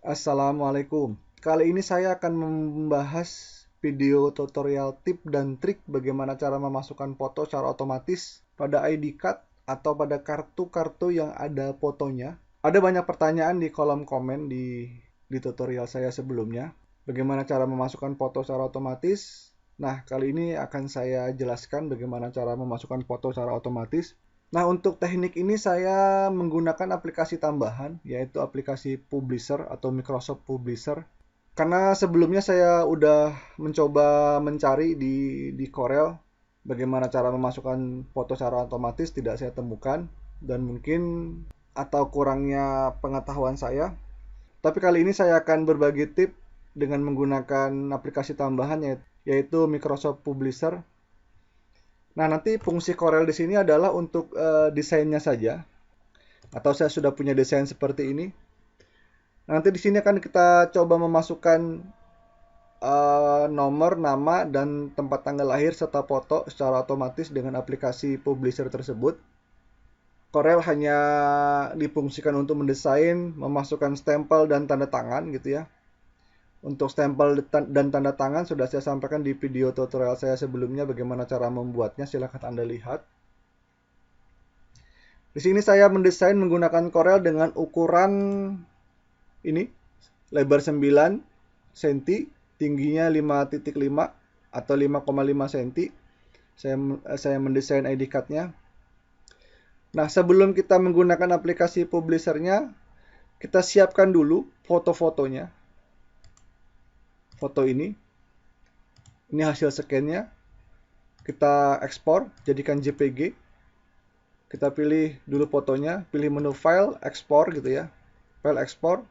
Assalamualaikum. Kali ini saya akan membahas video tutorial tip dan trik bagaimana cara memasukkan foto secara otomatis pada ID card atau pada kartu-kartu yang ada fotonya. Ada banyak pertanyaan di kolom komen di tutorial saya sebelumnya. Bagaimana cara memasukkan foto secara otomatis? Nah, kali ini akan saya jelaskan bagaimana cara memasukkan foto secara otomatis. Nah, untuk teknik ini saya menggunakan aplikasi tambahan, yaitu aplikasi Publisher atau Microsoft Publisher. Karena sebelumnya saya udah mencoba mencari di Corel bagaimana cara memasukkan foto secara otomatis, tidak saya temukan. Dan mungkin atau kurangnya pengetahuan saya. Tapi kali ini saya akan berbagi tip dengan menggunakan aplikasi tambahan yaitu Microsoft Publisher. Nah, nanti fungsi Corel di sini adalah untuk desainnya saja. Atau saya sudah punya desain seperti ini. Nanti di sini akan kita coba memasukkan nomor, nama, dan tempat tanggal lahir serta foto secara otomatis dengan aplikasi Publisher tersebut. Corel hanya difungsikan untuk mendesain, memasukkan stempel dan tanda tangan gitu ya. Untuk stempel dan tanda tangan sudah saya sampaikan di video tutorial saya sebelumnya bagaimana cara membuatnya, silahkan Anda lihat. Di sini saya mendesain menggunakan Corel dengan ukuran ini, lebar 9 cm, tingginya 5.5 atau 5,5 cm. Saya mendesain ID card-nya. Nah, sebelum kita menggunakan aplikasi Publisher-nya, kita siapkan dulu foto-fotonya. Foto ini hasil scan-nya. Kita ekspor, jadikan JPG. Kita pilih dulu fotonya, pilih menu file, ekspor gitu ya. File ekspor.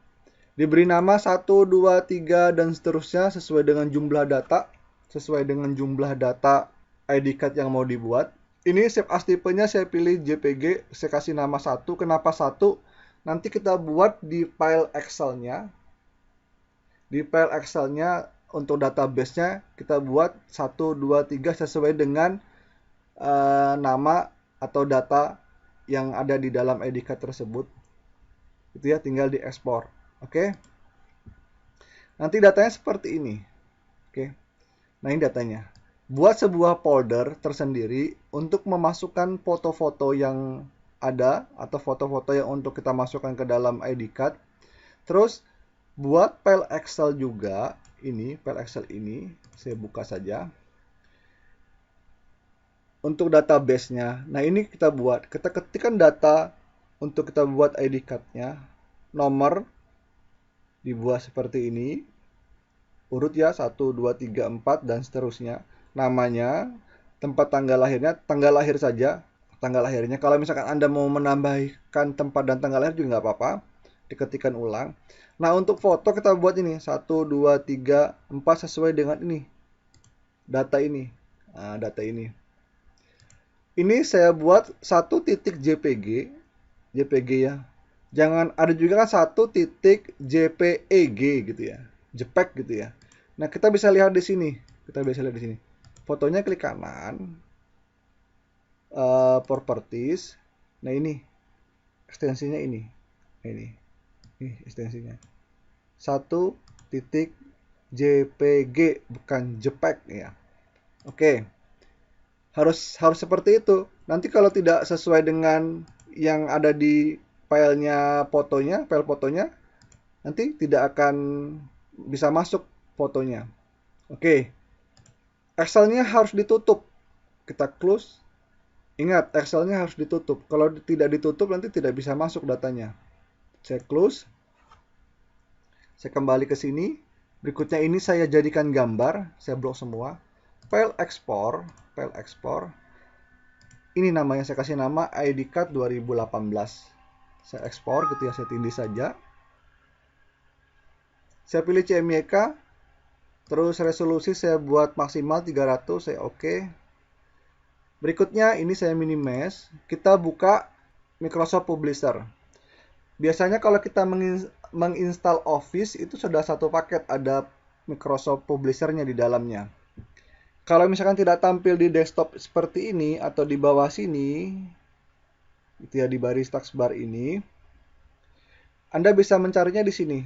Diberi nama 1, 2, 3 dan seterusnya sesuai dengan jumlah data, ID card yang mau dibuat. Ini save as tipenya saya pilih JPG, saya kasih nama 1. Kenapa 1? Nanti kita buat di file Excel-nya. Di file Excel-nya untuk database-nya kita buat 1, 2, 3 sesuai dengan nama atau data yang ada di dalam ID card tersebut. Itu ya, tinggal diekspor. Oke. Nanti datanya seperti ini. Oke. Nah, ini datanya. Buat sebuah folder tersendiri untuk memasukkan foto-foto yang ada atau foto-foto yang untuk kita masukkan ke dalam ID card. Terus buat file Excel juga, file Excel ini saya buka saja. Untuk database-nya, nah ini kita ketikkan data untuk kita buat ID card-nya, nomor dibuat seperti ini, urut ya 1, 2, 3, 4 dan seterusnya, namanya, tempat tanggal lahirnya, tanggal lahir saja, tanggal lahirnya. Kalau misalkan Anda mau menambahkan tempat dan tanggal lahir juga nggak apa-apa, diketikkan ulang. Nah, untuk foto kita buat ini 1, 2, 3, 4 sesuai dengan ini. Data ini. Nah, data ini. Ini saya buat 1.jpg. JPG ya. Jangan ada juga kan 1.jpeg gitu ya. JPEG gitu ya. Nah, kita bisa lihat di sini. Fotonya klik kanan. Properties. Nah, ini ekstensinya ini. Ini ekstensinya 1.jpg bukan JPEG ya. Oke. Harus seperti itu. Nanti kalau tidak sesuai dengan yang ada di file fotonya, nanti tidak akan bisa masuk fotonya. Oke. Excel-nya harus ditutup. Kita close. Ingat, Excel-nya harus ditutup. Kalau tidak ditutup nanti tidak bisa masuk datanya. Saya close. Saya kembali ke sini. Berikutnya ini saya jadikan gambar. Saya blok semua. File export. Ini namanya, saya kasih nama ID card 2018. Saya ekspor gitu ya, saya tindih saja. Saya pilih CMYK. Terus resolusi saya buat maksimal 300, saya oke. Berikutnya ini saya minimize. Kita buka Microsoft Publisher. Biasanya kalau kita menginstal Office itu sudah satu paket, ada Microsoft Publisher-nya di dalamnya. Kalau misalkan tidak tampil di desktop seperti ini atau di bawah sini, itu ya di baris taskbar ini, Anda bisa mencarinya di sini.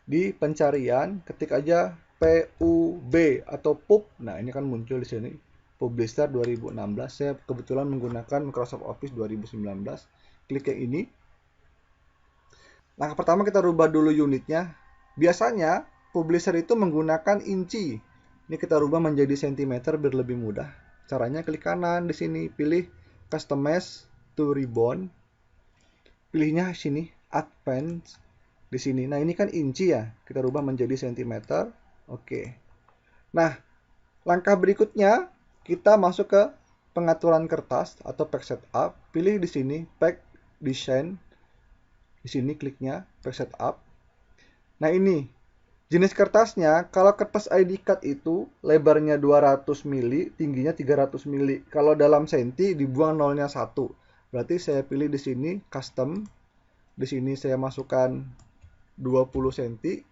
Di pencarian, ketik aja PUB atau PUB. Nah, ini kan muncul di sini. Publisher 2016. Saya kebetulan menggunakan Microsoft Office 2019. Klik yang ini. Langkah pertama kita rubah dulu unitnya. Biasanya publisher itu menggunakan inci. Ini kita rubah menjadi cm biar lebih mudah. Caranya klik kanan di sini, pilih Customize to Ribbon. Pilihnya sini Advanced di sini. Nah, ini kan inci ya. Kita rubah menjadi cm. Oke. Nah, langkah berikutnya kita masuk ke pengaturan kertas atau pack setup. Pilih di sini pack design. Di sini kliknya pack setup. Nah, ini jenis kertasnya. Kalau kertas ID card itu lebarnya 200 mili, tingginya 300 mili. Kalau dalam senti dibuang nolnya 1. Berarti saya pilih di sini custom. Di sini saya masukkan 20 cm.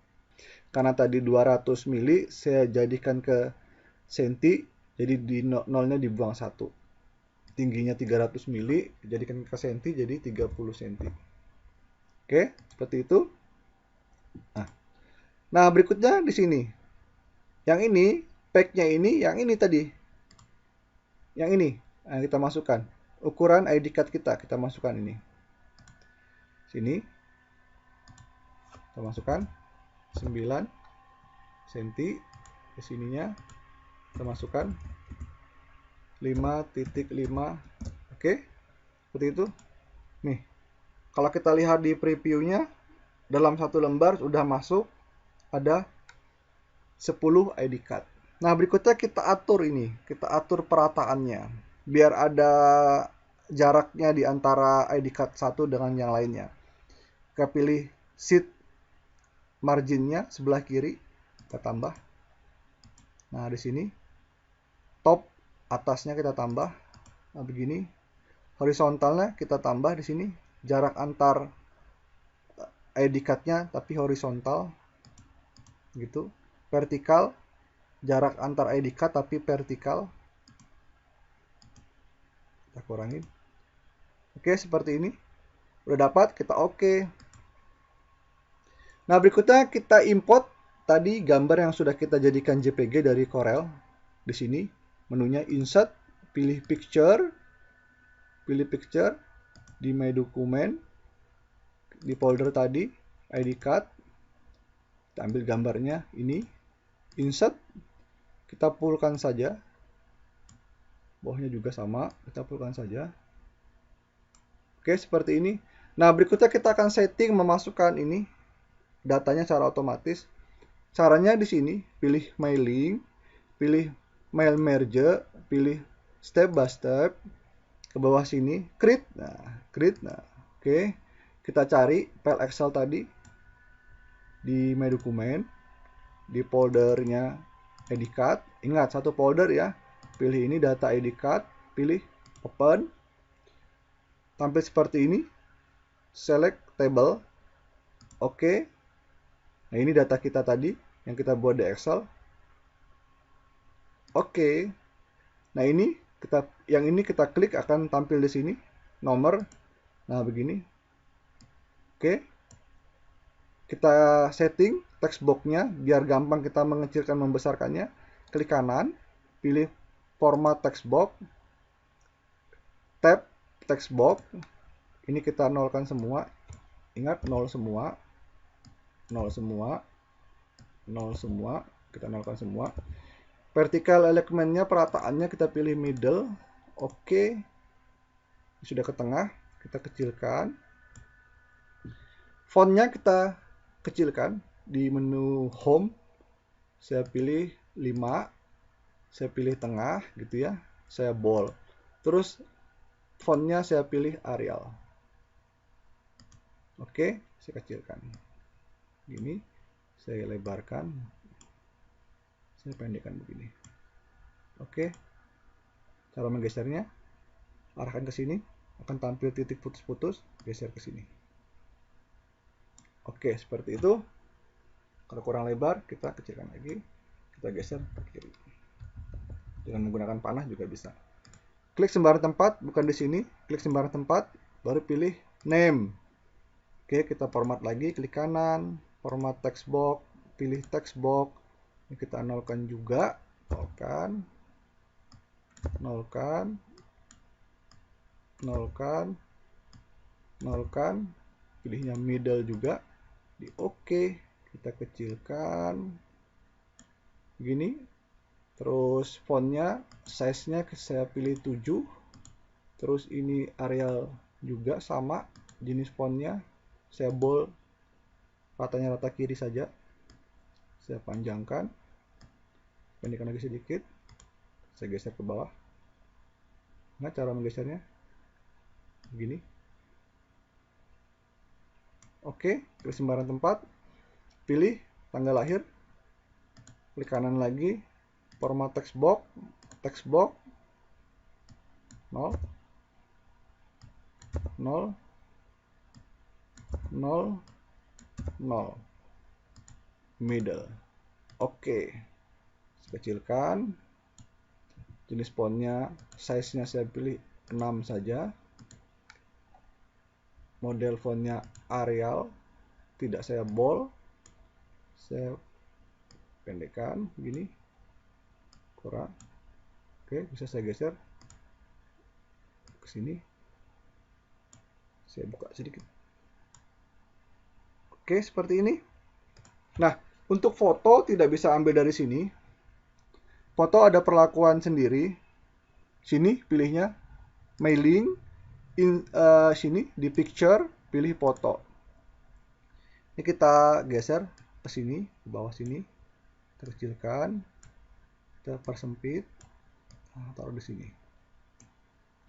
Karena tadi 200 mili, saya jadikan ke senti. Jadi di nolnya dibuang 1. Tingginya 300 mili, jadikan ke senti jadi 30 cm. Oke, seperti itu. Nah, berikutnya di sini. Yang ini, pack-nya ini, yang ini tadi. Yang ini, nah, kita masukkan. Ukuran ID card kita masukkan ini. Sini. Kita masukkan 9 cm. Ke sininya kita masukkan 5.5. Oke. Seperti itu. Nih. Kalau kita lihat di previewnya, dalam satu lembar sudah masuk ada 10 ID card. Nah, berikutnya kita atur ini. Kita atur perataannya. Biar ada jaraknya di antara ID card satu dengan yang lainnya. Kita pilih sheet marginnya sebelah kiri. Kita tambah. Nah, di sini. Top atasnya kita tambah. Nah, begini. Horizontalnya kita tambah di sini. Jarak antar ID card-nya tapi horizontal. Gitu. Vertikal. Jarak antar ID card tapi vertikal. Kita kurangin. Oke, seperti ini. Udah dapat, kita oke. Nah, berikutnya kita import tadi gambar yang sudah kita jadikan JPG dari Corel. Di sini menunya insert, pilih picture, di my document, di folder tadi ID card. Kita ambil gambarnya ini, insert, kita pullkan saja. Bawahnya juga sama, kita pullkan saja. Oke, seperti ini. Nah, berikutnya kita akan setting memasukkan ini datanya secara otomatis. Caranya di sini, pilih my link, pilih mail merge, pilih step by step, ke bawah sini, create. Nah, oke. Kita cari file Excel tadi di my document, di foldernya ID card. Ingat, satu folder ya. Pilih ini data ID card, pilih open. Tampil seperti ini. Select table. Oke. Nah, ini data kita tadi yang kita buat di Excel. Oke. Nah, yang ini kita klik akan tampil di sini nomor. Nah, begini. Oke. Kita setting text box-nya biar gampang kita mengecilkan membesarkannya. Klik kanan, pilih format text box. Tab text box. Ini kita nolkan semua. Ingat, nol semua. Nol semua. Nol semua. Kita nolkan semua. Vertical alignment-nya, perataannya kita pilih middle. Oke. Sudah ke tengah. Kita kecilkan. Fontnya kita kecilkan. Di menu home. Saya pilih 5. Saya pilih tengah gitu ya. Saya bold. Terus fontnya saya pilih Arial. Oke, saya kecilkan. Gini, saya lebarkan. Saya pendekkan begini. Oke. Cara menggesernya, arahkan ke sini, akan tampil titik putus-putus, geser ke sini. Oke, seperti itu. Kalau kurang lebar, kita kecilkan lagi. Kita geser ke kiri. Dengan menggunakan panah juga bisa. Klik sembarang tempat, bukan di sini. Klik sembarang tempat, baru pilih name. Oke, kita format lagi, klik kanan, format text box, pilih text box. Ini kita nolkan juga, nolkan, pilihnya middle juga, di OK, kita kecilkan, begini. Terus fontnya, size-nya saya pilih 7, terus ini Arial juga sama, jenis fontnya, saya bold, ratanya rata kiri saja. Saya panjangkan, pendekkan lagi sedikit, saya geser ke bawah. Nah, cara menggesernya begini. Oke, pilih sembarang tempat, pilih tanggal lahir, klik kanan lagi, format text box, 0, 0, 0, 0, middle. Oke, kecilkan, jenis fontnya, size-nya saya pilih 6 saja, model fontnya Arial, tidak saya bold, saya pendekkan begini, kurang. Oke, bisa saya geser ke sini, saya buka sedikit. Oke, seperti ini. Nah, untuk foto tidak bisa ambil dari sini. Foto ada perlakuan sendiri. Sini pilihnya mailing, sini di picture pilih foto. Ini kita geser ke sini, ke bawah sini, terkecilkan, kita persempit, taruh di sini.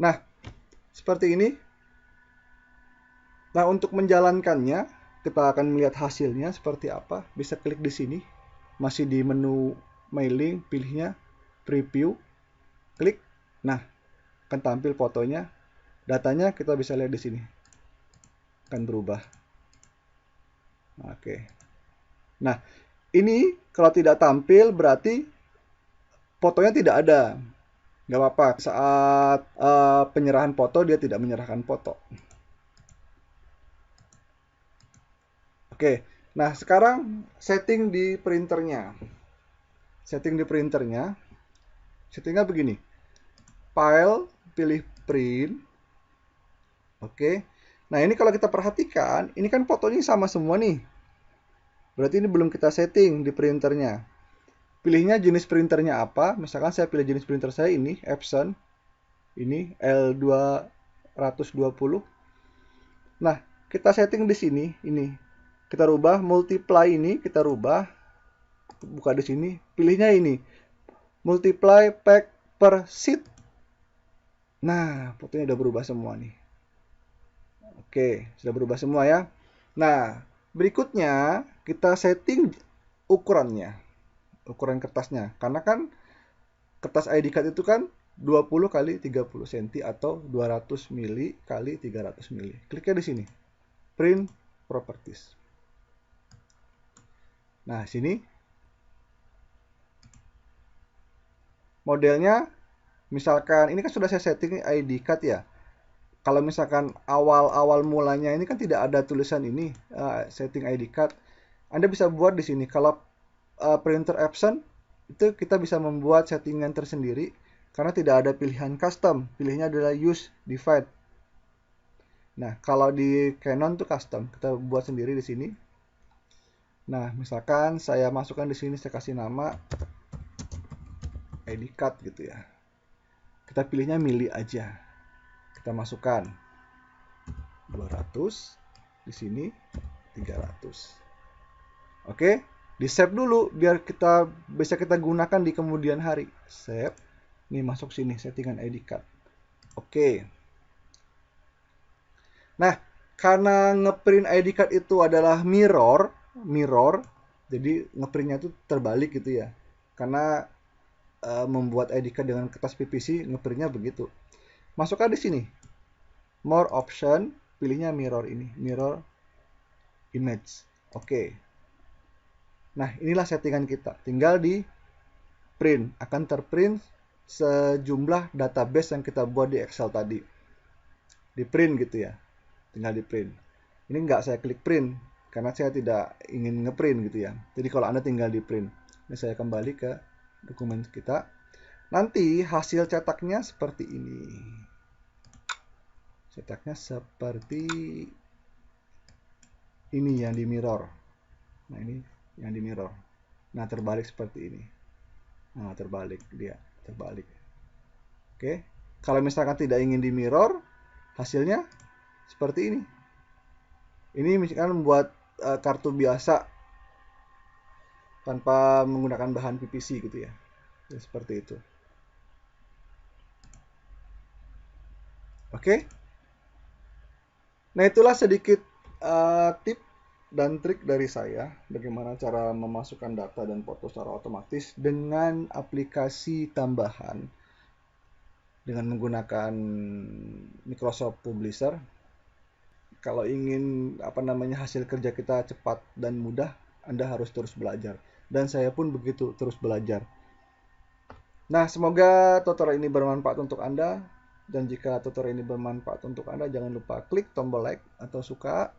Nah, seperti ini. Nah, untuk menjalankannya, kita akan melihat hasilnya seperti apa. Bisa klik di sini, masih di menu mailing, pilihnya preview, klik. Nah, akan tampil fotonya. Datanya kita bisa lihat di sini, akan berubah. Oke. Nah, ini kalau tidak tampil berarti fotonya tidak ada. Nggak apa-apa. Saat penyerahan foto dia tidak menyerahkan foto. Oke, nah sekarang setting di printernya. Settingnya begini. File, pilih print. Oke. Nah ini kalau kita perhatikan, ini kan fotonya sama semua nih. Berarti ini belum kita setting di printernya. Pilihnya jenis printernya apa. Misalkan saya pilih jenis printer saya ini, Epson. Ini L220. Nah, kita setting di sini, ini. Kita rubah multiply ini, kita rubah, buka di sini, pilihnya ini, multiply pack per sheet. Nah, fotonya udah berubah semua nih. Oke, sudah berubah semua ya. Nah, berikutnya kita setting ukurannya, ukuran kertasnya. Karena kan kertas ID card itu kan 20 x 30 cm atau 200 mili x 300 mili. Kliknya di sini, print properties. Nah, sini modelnya, misalkan ini kan sudah saya setting ID card ya. Kalau misalkan awal-awal mulanya ini kan tidak ada tulisan ini, setting ID card. Anda bisa buat di sini. Kalau printer Epson itu kita bisa membuat settingan tersendiri karena tidak ada pilihan custom. Pilihnya adalah use divide. Nah, kalau di Canon itu custom, kita buat sendiri di sini. Nah, misalkan saya masukkan di sini, saya kasih nama ID card gitu ya. Kita pilihnya mili aja. Kita masukkan 200, di sini 300. Oke, di save dulu biar kita bisa kita gunakan di kemudian hari. Save. Nih masuk sini settingan ID card. Oke. Nah, karena ngeprint ID card itu adalah mirror, jadi ngeprintnya itu terbalik gitu ya. Karena membuat ID card dengan kertas PVC ngeprintnya begitu. Masukkan di sini, more option, pilihnya mirror ini, mirror image. Oke. Nah, inilah settingan kita. Tinggal di print, akan terprint sejumlah database yang kita buat di Excel tadi. Di print gitu ya. Tinggal di print. Ini nggak saya klik print. karena saya tidak ingin ngeprint gitu ya. Jadi kalau Anda tinggal di print. Ini saya kembali ke dokumen kita. Nanti hasil cetaknya seperti ini. Cetaknya seperti ini yang di mirror. Nah, ini yang di mirror. Nah, terbalik seperti ini. Nah, terbalik dia, terbalik. Oke. Kalau misalkan tidak ingin di mirror, hasilnya seperti ini. Ini misalkan membuat kartu biasa tanpa menggunakan bahan PVC gitu ya. Ya, seperti itu. Oke. Nah, itulah sedikit tip dan trik dari saya bagaimana cara memasukkan data dan foto secara otomatis dengan aplikasi tambahan dengan menggunakan Microsoft Publisher. Kalau ingin hasil kerja kita cepat dan mudah, Anda harus terus belajar. Dan saya pun begitu, terus belajar. Nah, semoga tutorial ini bermanfaat untuk Anda. Dan jika tutorial ini bermanfaat untuk Anda, jangan lupa klik tombol like atau suka